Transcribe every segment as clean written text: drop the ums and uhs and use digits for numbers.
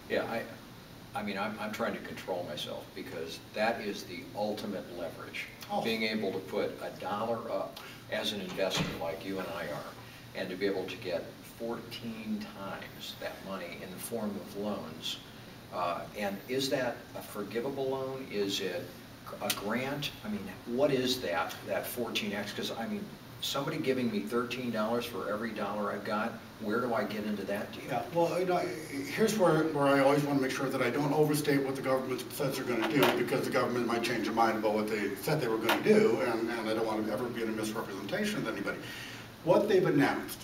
Yeah, I mean, I'm trying to control myself because that is the ultimate leverage. Oh. Being able to put $1 up as an investor like you and I are, and to be able to get 14 times that money in the form of loans. And is that a forgivable loan? Is it a grant? I mean, what is that 14x? Because I mean, somebody giving me $13 for every dollar I've got, where do I get into that deal? Yeah, well, you know, here's where I always want to make sure that I don't overstate what the government says they're going to do, because the government might change their mind about what they said they were going to do, and I don't want to ever be in a misrepresentation of anybody. What they've announced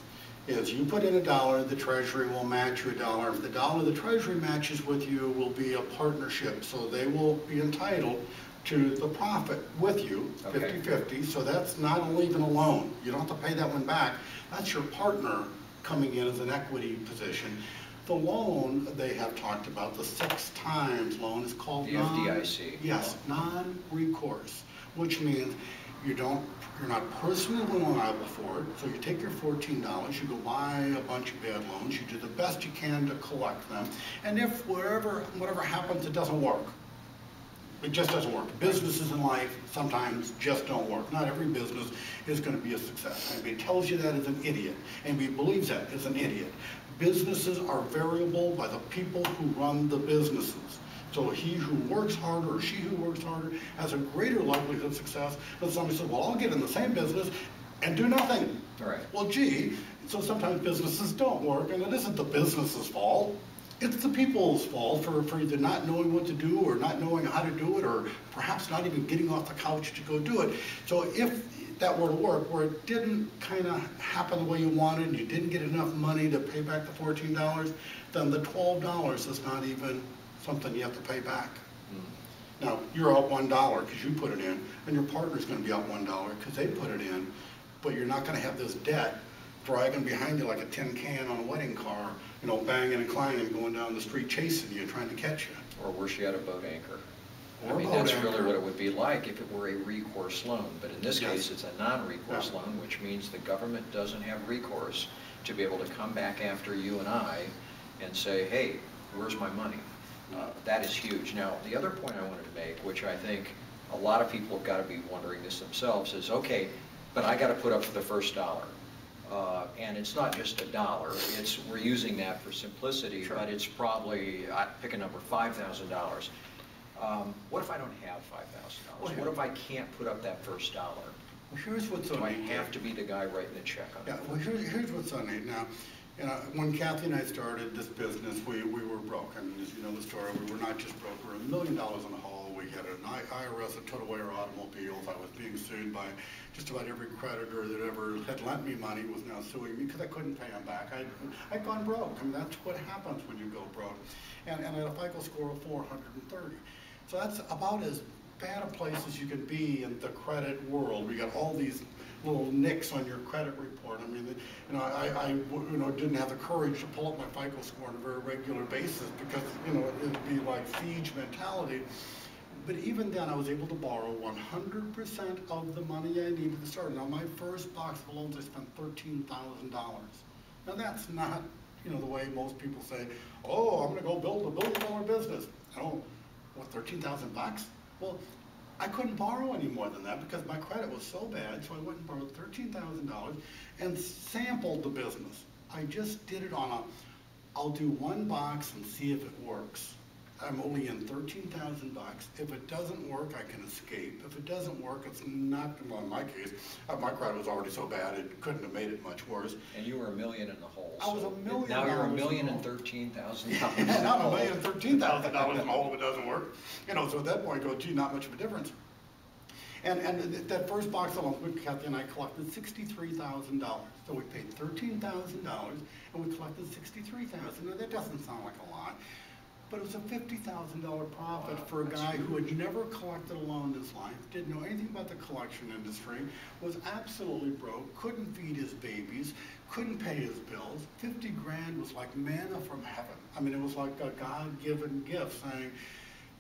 is you put in $1, the Treasury will match you $1. If the dollar the Treasury matches with you will be a partnership, so they will be entitled to the profit with you, 50-50, so that's not even a loan. You don't have to pay that one back. That's your partner coming in as an equity position. The loan they have talked about, the 6 times loan, is called the FDIC. Yes, non-recourse, which means you're not personally liable for it, so you take your $14, you go buy a bunch of bad loans, you do the best you can to collect them, and if whatever happens, it doesn't work. It just doesn't work. Businesses in life sometimes just don't work. Not every business is going to be a success. Anybody tells you that is an idiot. Anybody believes that is an idiot. Businesses are variable by the people who run the businesses. So he who works harder or she who works harder has a greater likelihood of success than somebody says, well, I'll get in the same business and do nothing. All right. Well, gee, so sometimes businesses don't work, and it isn't the business's fault. It's the people's fault for either not knowing what to do or not knowing how to do it, or perhaps not even getting off the couch to go do it. So if that were to work, where it didn't kind of happen the way you wanted and you didn't get enough money to pay back the $14, then the $12 is not even something you have to pay back. Now, you're out $1 because you put it in, and your partner's going to be out $1 because they put it in, but you're not going to have this debt dragging behind you like a tin can on a wedding car, you know, banging and clanging, going down the street chasing you, trying to catch you. Or worse yet, a boat anchor. Or I mean, that's really what it would be like if it were a recourse loan. But in this case, it's a non-recourse loan, which means the government doesn't have recourse to be able to come back after you and I and say, hey, where's my money? That is huge. Now, the other point I wanted to make, which I think a lot of people have got to be wondering this themselves, is, okay, but I got to put up for the first dollar. And it's not just $1. We're using that for simplicity, but it's probably, pick a number, $5,000. What if I don't have $5,000? What if I can't put up that first dollar? Well, here's what's Do I have to be the guy writing the check on it? Yeah, well, here's what's on it. Now, when Kathy and I started this business, we were broke. I mean, as you know the story, we were not just broke. We were $1 million in the hole. We had an IRS that took away our automobiles. I was being sued by just about every creditor that ever had lent me money was now suing me because I couldn't pay them back. I'd gone broke. I mean, that's what happens when you go broke. And I had a FICO score of 430. So that's about as bad a place as you can be in the credit world. We got all these little nicks on your credit report. I mean, I didn't have the courage to pull up my FICO score on a very regular basis because, it'd be like siege mentality. But even then, I was able to borrow 100% of the money I needed to start. Now, my first box of loans, I spent $13,000. Now, that's not, the way most people say, oh, I'm going to go build a $1 billion business. Oh, what, 13,000 bucks? Well, I couldn't borrow any more than that because my credit was so bad, so I went and borrowed $13,000 and sampled the business. I just did it on I'll do one box and see if it works. I'm only in 13,000 bucks. If it doesn't work, I can escape. If it doesn't work, it's not, well, in my case, my credit was already so bad, it couldn't have made it much worse. And you were $1 million in the hole. I was $1 million. Now you're $1,013,000. Yeah, now I'm $1,013,000 in the hole if it doesn't work. So at that point, I go, gee, not much of a difference. And that first box of loans, Kathy and I collected $63,000. So we paid $13,000 and we collected $63,000. Now that doesn't sound like a lot, but it was a $50,000 profit for a guy who had never collected a loan in his life, didn't know anything about the collection industry, was absolutely broke, couldn't feed his babies, couldn't pay his bills. 50 grand was like manna from heaven. I mean, it was like a God-given gift saying,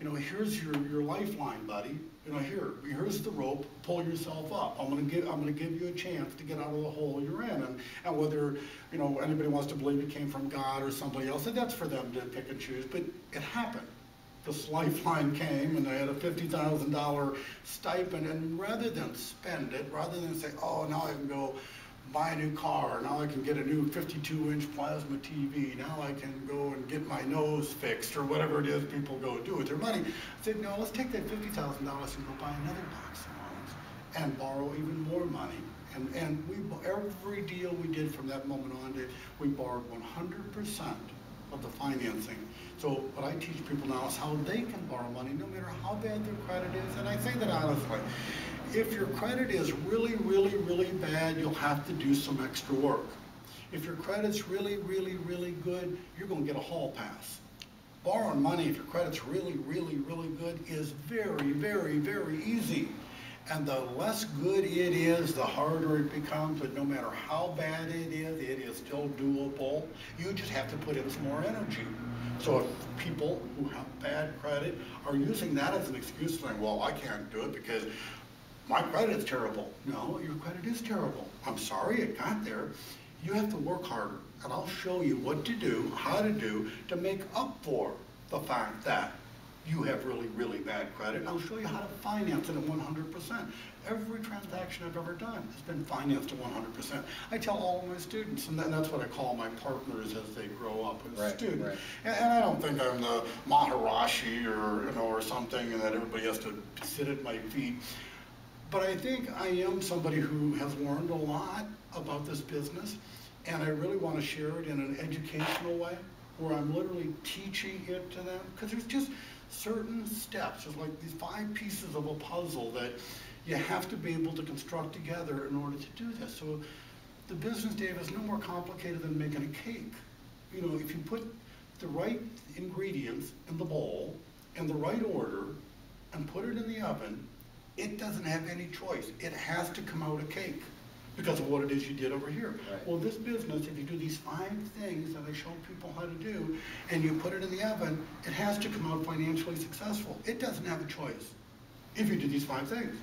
you know, here's your lifeline, buddy. You know, here's the rope, pull yourself up. I'm gonna give you a chance to get out of the hole you're in. And whether, you know, anybody wants to believe it came from God or somebody else, that's for them to pick and choose, but it happened. This lifeline came and they had a $50,000 stipend, and rather than spend it, rather than say, oh, now I can go buy a new car, now I can get a new 52-inch plasma TV, now I can go and get my nose fixed, or whatever it is people go do with their money. I said, no, let's take that $50,000 and go buy another box of loans and borrow even more money. And every deal we did from that moment on, we borrowed 100% of the financing. So what I teach people now is how they can borrow money no matter how bad their credit is. And I say that honestly. If your credit is really, really, really bad, you'll have to do some extra work. If your credit's really, really, really good, you're going to get a hall pass. Borrowing money, if your credit's really, really, really good, is very, very, very easy. And the less good it is, the harder it becomes. But no matter how bad it is still doable. You just have to put in some more energy. So if people who have bad credit are using that as an excuse, saying, well, I can't do it because my credit's terrible. No, your credit is terrible. I'm sorry it got there. You have to work harder. And I'll show you what to do, how to do, to make up for the fact that you have really, really bad credit. And I'll show you how to finance it at 100%. Every transaction I've ever done has been financed at 100%. I tell all of my students, and that's what I call my partners as they grow up as students. Right. And I don't think I'm the Maharashi or, you know, or something, and that everybody has to sit at my feet. But I think I am somebody who has learned a lot about this business, and I really want to share it in an educational way, where I'm literally teaching it to them, because there's just certain steps, there's like these 5 pieces of a puzzle that you have to be able to construct together in order to do this. So the business, Dave, is no more complicated than making a cake. You know, if you put the right ingredients in the bowl in the right order and put it in the oven, it doesn't have any choice. It has to come out a cake because of what it is you did over here. Right. Well, this business, if you do these 5 things that I show people how to do, and you put it in the oven, it has to come out financially successful. It doesn't have a choice if you do these 5 things.